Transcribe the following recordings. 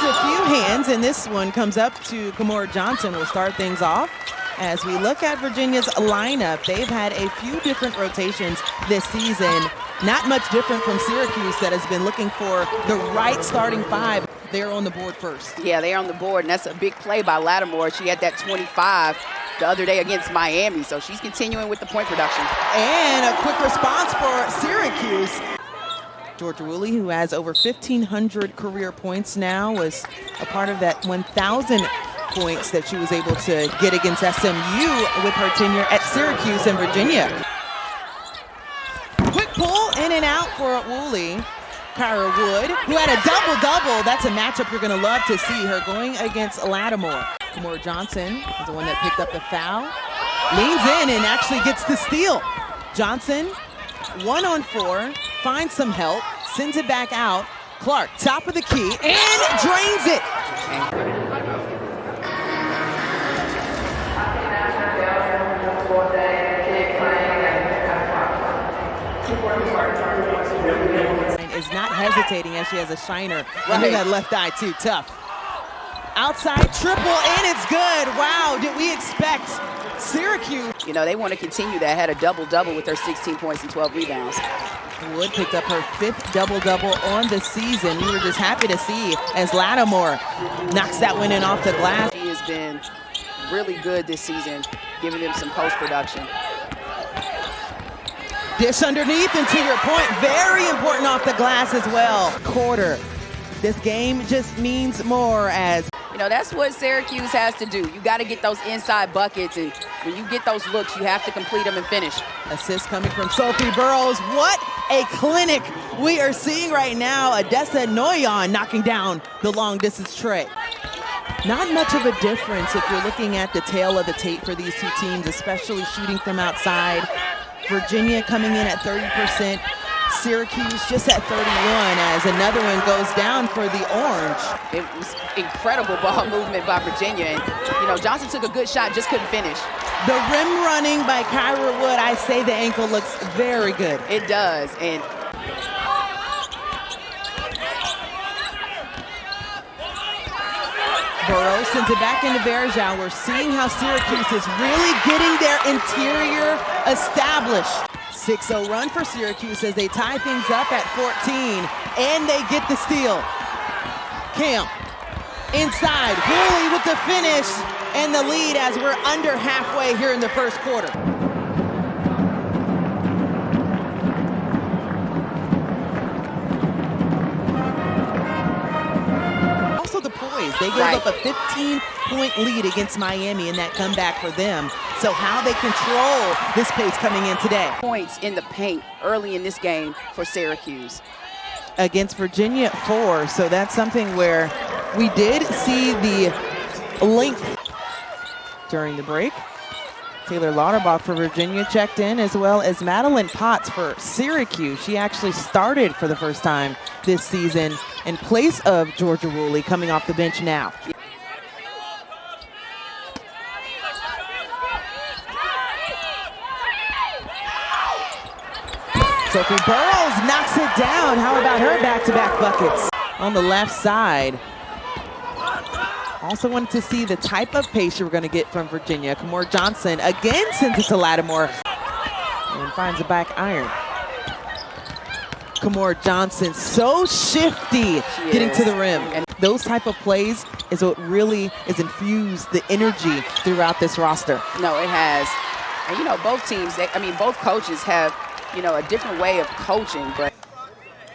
a few hands, and this one comes up to Kymora Johnson. Will start things off. As we look at Virginia's lineup, they've had a few different rotations this season. Not much different from Syracuse that has been looking for the right starting five. They're on the board first. Yeah, they're on the board, and that's a big play by Lattimore. She had that 25 the other day against Miami, so she's continuing with the point production. And a quick response for Syracuse. Georgia Woolley, who has over 1,500 career points now, was a part of that 1,000 points that she was able to get against SMU with her tenure at Syracuse and Virginia. Quick pull in and out for Woolley. Kymora Wood, who had a double-double. That's a matchup you're going to love to see, her going against Lattimore. Kymora Johnson is the one that picked up the foul. Leans in and actually gets the steal. Johnson, 1-on-4, finds some help, sends it back out. Clark, top of the key, and drains it. Is not hesitating as she has a shiner. I knew that left eye too, tough. Outside triple, and it's good. Wow, did we expect Syracuse? You know, they want to continue that. Had a double-double with her 16 points and 12 rebounds. Wood picked up her 5th double-double on the season. We were just happy to see as Lattimore knocks that one in off the glass. She has been really good this season, giving them some post-production. Dish underneath, and to your point, very important off the glass as well. Quarter. This game just means more as... You know, that's what Syracuse has to do. You got to get those inside buckets, and when you get those looks, you have to complete them and finish. Assist coming from Sophie Burrows. What a clinic we are seeing right now. Odessa Noyon knocking down the long-distance tray. Not much of a difference if you're looking at the tail of the tape for these two teams, especially shooting from outside. Virginia coming in at 30%, Syracuse just at 31 as another one goes down for the Orange. It was incredible ball movement by Virginia, and you know, Johnson took a good shot, just couldn't finish. The rim running by Kymora Wood, I say the ankle looks very good. It does, and Burrows sends it back into Verjao. We're seeing how Syracuse is really getting their interior established. 6-0 run for Syracuse as they tie things up at 14, and they get the steal. Cam inside, Woolley with the finish and the lead as we're under halfway here in the first quarter. They gave up a 15-point lead against Miami in that comeback for them. So how they control this pace coming in today. Points in the paint early in this game for Syracuse. Against Virginia, 4. So that's something where we did see the length during the break. Taylor Lauterbach for Virginia checked in, as well as Madeline Potts for Syracuse. She actually started for the first time this season in place of Georgia Woolley, coming off the bench now. Sophie Burrows knocks it down. How about her back-to-back buckets on the left side? Also wanted to see the type of pace you're going to get from Virginia. Kymora Johnson again sends it to Lattimore and finds a back iron. Kymora Johnson, so shifty getting to the rim. And those type of plays is what really is infused the energy throughout this roster. No, it has. And you know, both teams, both coaches have, you know, a different way of coaching. But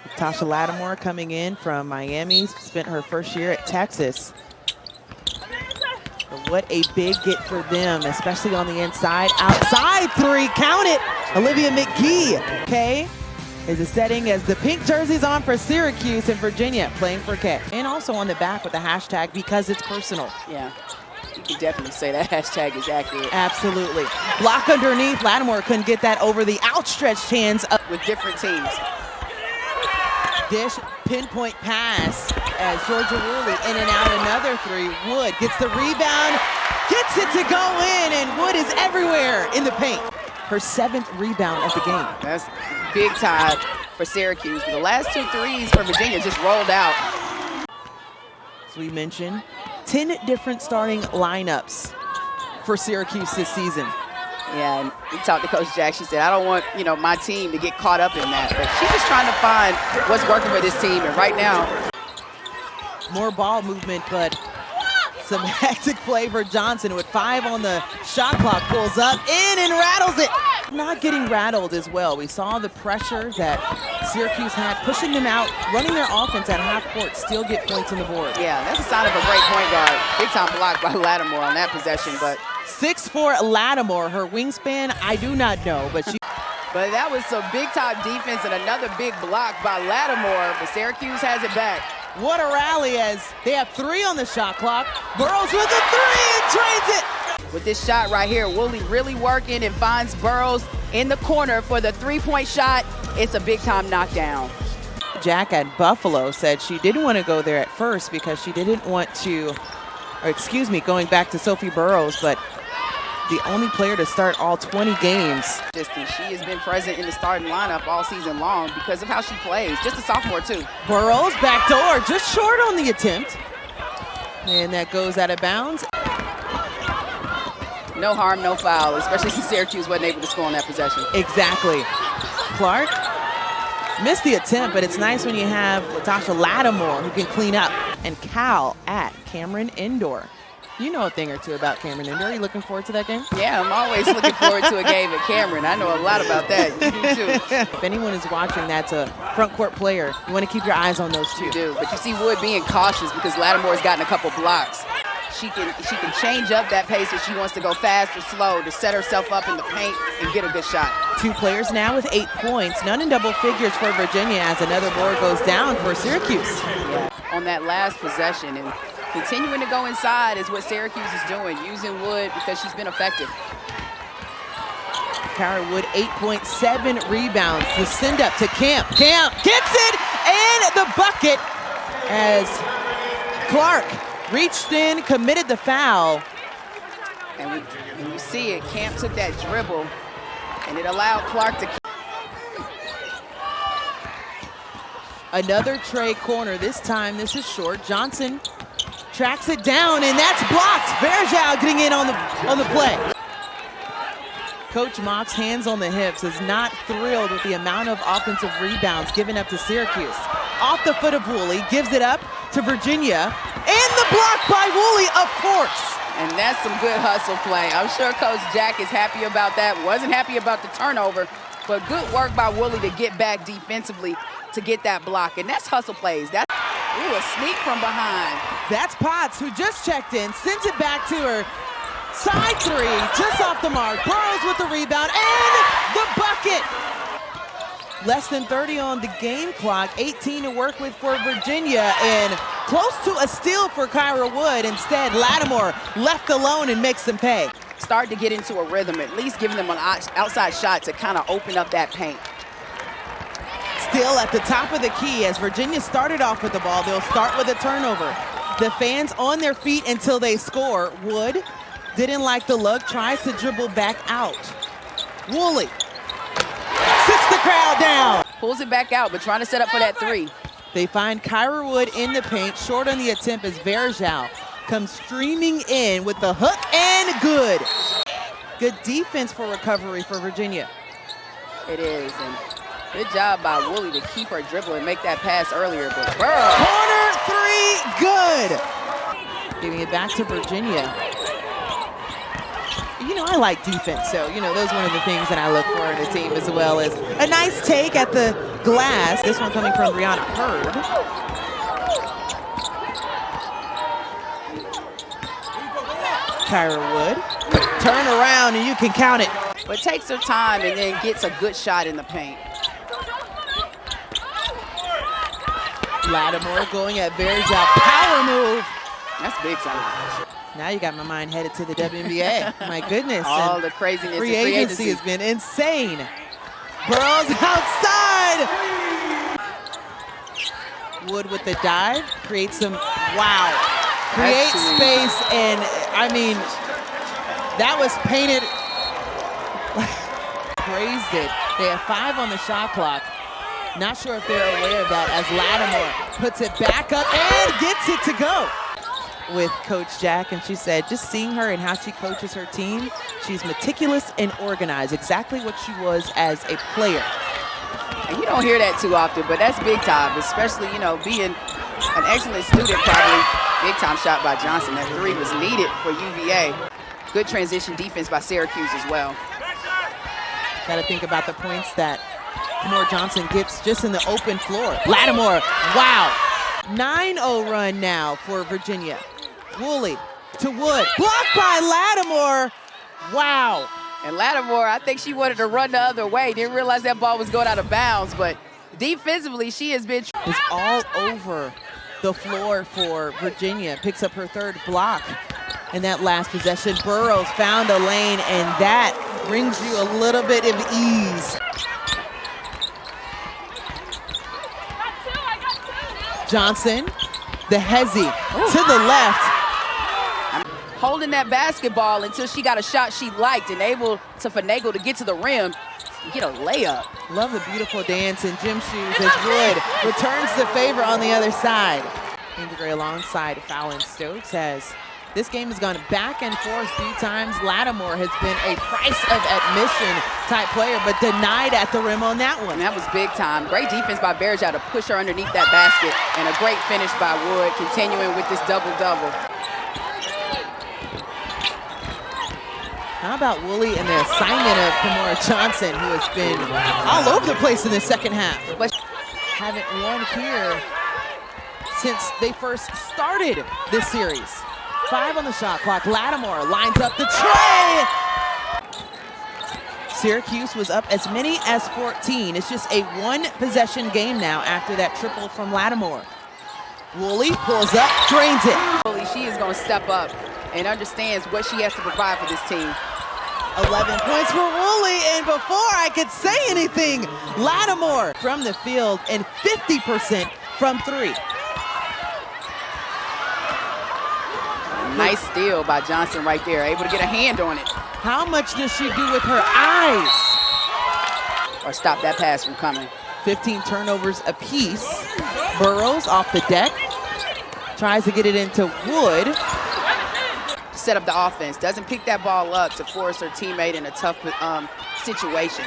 Latasha Lattimore coming in from Miami, spent her first year at Texas. But what a big get for them, especially on the inside. Outside 3, count it. Olivia McGee, okay, is a setting as the pink jerseys on for Syracuse and Virginia playing for K. And also on the back with the hashtag because it's personal. Yeah, you can definitely say that hashtag is accurate. Absolutely. Block underneath. Lattimore couldn't get that over the outstretched hands of with different teams. Dish, pinpoint pass as Georgia Woolley in and out, another 3. Wood gets the rebound, gets it to go in, and Wood is everywhere in the paint. Her 7th rebound of the game. That's big time for Syracuse. The last 2 threes for Virginia just rolled out. as we mentioned, 10 different starting lineups for Syracuse this season. Yeah, and we talked to Coach Jack. She said, I don't want, my team to get caught up in that. But she's just trying to find what's working for this team. And right now, more ball movement, but some hectic play for Johnson with 5 on the shot clock. Pulls up, in, and rattles it. Not getting rattled as well. We saw the pressure that Syracuse had, pushing them out, running their offense at half court, still get points on the board. Yeah, that's a sign of a great point guard. Big time block by Lattimore on that possession, but 6'4" Lattimore, her wingspan, I do not know, but she. But that was some big-time defense and another big block by Lattimore, but Syracuse has it back. What a rally as they have 3 on the shot clock. Burrows with a 3 and trains it. With this shot right here, Woolley really working and finds Burrows in the corner for the 3-point shot. It's a big-time knockdown. Jack at Buffalo said she didn't want to go there at first because she didn't want to, going back to Sophie Burrows, but the only player to start all 20 games. She has been present in the starting lineup all season long because of how she plays. Just a sophomore, too. Burrows, back door, just short on the attempt. And that goes out of bounds. No harm, no foul, especially since Syracuse wasn't able to score on that possession. Exactly. Clark missed the attempt, but it's nice when you have Latasha Lattimore who can clean up. And Cal at Cameron Indoor. You know a thing or two about Cameron Indoor. Are you looking forward to that game? Yeah, I'm always looking forward to a game at Cameron. I know a lot about that. You do too. If anyone is watching that's a front court player, you want to keep your eyes on those two. You do, but you see Wood being cautious because Lattimore's gotten a couple blocks. She can change up that pace if she wants to go fast or slow to set herself up in the paint and get a good shot. 2 players now with 8 points, none in double figures for Virginia as another board goes down for Syracuse. Yeah. On that last possession, and continuing to go inside is what Syracuse is doing, using Wood because she's been effective. Kymora Wood, 8.7 rebounds. The send up to Camp. Camp gets it and the bucket as Clark reached in, committed the foul. And you see it, Camp took that dribble and it allowed Clark to. Another Trey corner, this time this is short. Johnson tracks it down and that's blocked. Verjao getting in on the play. Coach Mock's hands on the hips is not thrilled with the amount of offensive rebounds given up to Syracuse. Off the foot of Woolley, gives it up to Virginia, and the block by Woolley, of course. And that's some good hustle play. I'm sure Coach Jack is happy about that. Wasn't happy about the turnover, but good work by Woolley to get back defensively to get that block. And that's hustle plays. That's a sneak from behind. That's Potts, who just checked in, sends it back to her. Side 3, just off the mark. Burrows with the rebound and the bucket. Less than 30 on the game clock, 18 to work with for Virginia, and close to a steal for Kymora Wood. Instead, Lattimore left alone and makes them pay. Start to get into a rhythm, at least giving them an outside shot to kind of open up that paint. Still at the top of the key as Virginia started off with the ball. They'll start with a turnover. The fans on their feet until they score. Wood didn't like the look, tries to dribble back out. Woolley sits the crowd down. Pulls it back out, but trying to set up for that 3. They find Kymora Wood in the paint, short on the attempt as Verjao comes streaming in with the hook and good. Good defense for recovery for Virginia. It is, and good job by Woolley to keep her dribble and make that pass earlier, but Burrows. Corner 3, good. Giving it back to Virginia. You know, I like defense, so, those are one of the things that I look for in a team, as well as a nice take at the glass. This one coming from Brianna Hurd. Kymora Wood, turn around and you can count it. But takes her time and then gets a good shot in the paint. Lattimore going at Verjao, power move. That's big time. Now you got my mind headed to the WNBA. My goodness. All and the craziness. Free agency has been insane. Burrows outside. Wood with the dive, creates some, wow. Create space, and I mean, that was painted. Praised it. They have 5 on the shot clock. Not sure if they're aware of that as Lattimore puts it back up and gets it to go with Coach Jack. And she said just seeing her and how she coaches her team, she's meticulous and organized, exactly what she was as a player. And you don't hear that too often, but that's big time, especially, you know, being an excellent student probably. Big time shot by Johnson. That three was needed for UVA. Good transition defense by Syracuse as well. Got to think about the points that Kymora Johnson gets just in the open floor. Lattimore, wow. 9-0 run now for Virginia. Woolley to Wood. Blocked by Lattimore. Wow. And Lattimore, I think she wanted to run the other way. Didn't realize that ball was going out of bounds, but defensively, she has been... Is all over the floor for Virginia. Picks up her third block in that last possession. Burrows found a lane, and that brings you a little bit of ease. Johnson, the hezzy to the left. Holding that basketball until she got a shot she liked and able to finagle to get to the rim, get a layup. Love the beautiful dance in gym shoes as Wood returns the favor on the other side. Ingray alongside Fallon Stokes as this game has gone back and forth a few times. Lattimore has been a price of admission type player, but denied at the rim on that one. And that was big time. Great defense by Verja to push her underneath that basket, and a great finish by Wood, continuing with this double-double. How about Woolley and the assignment of Kymora Johnson, who has been all over the place in the second half. But haven't won here since they first started this series. 5 on the shot clock. Lattimore lines up the tray. Syracuse was up as many as 14. It's just a one-possession game now after that triple from Lattimore. Woolley pulls up, drains it. Woolley, she is going to step up and understands what she has to provide for this team. 11 points for Woolley, and before I could say anything, Lattimore from the field and 50% from three. Nice steal by Johnson right there, able to get a hand on it. How much does she do with her eyes? Or stop that pass from coming. 15 turnovers apiece. Burrows off the deck, tries to get it into Wood. Set up the offense, doesn't pick that ball up to force her teammate in a tough situation.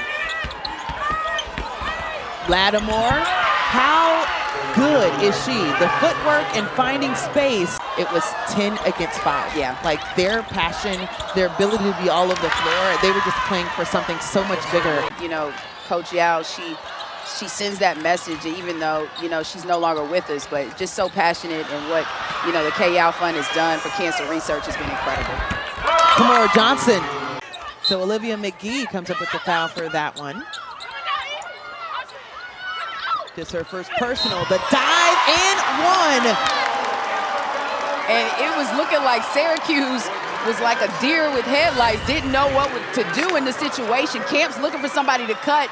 Lattimore, how good is she? The footwork and finding space. It was 10 against 5. Yeah. Like their passion, their ability to be all over the floor, they were just playing for something so much bigger. You know, Coach Yao, she sends that message, even though, you know, she's no longer with us, but just so passionate, and what, you know, the K. Yao Fund has done for cancer research has been incredible. Kymora Johnson. So Olivia McGee comes up with the foul for that one. Just her first personal, the dive and one. And it was looking like Syracuse was like a deer with headlights, didn't know what to do in the situation. Camp's looking for somebody to cut.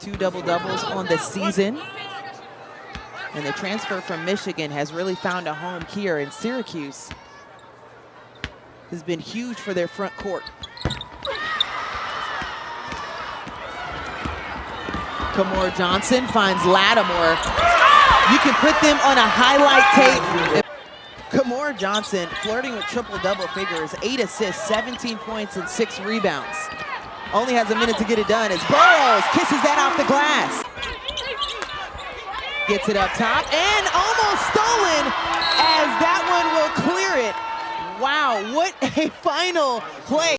2 double-doubles on the season. And the transfer from Michigan has really found a home here in Syracuse. Has been huge for their front court. Kymora Johnson finds Lattimore. You can put them on a highlight tape. Kymora Johnson flirting with triple-double figures, 8 assists, 17 points, and 6 rebounds. Only has a minute to get it done as Burrows kisses that off the glass. Gets it up top and almost stolen as that one will clear it. Wow, what a final play.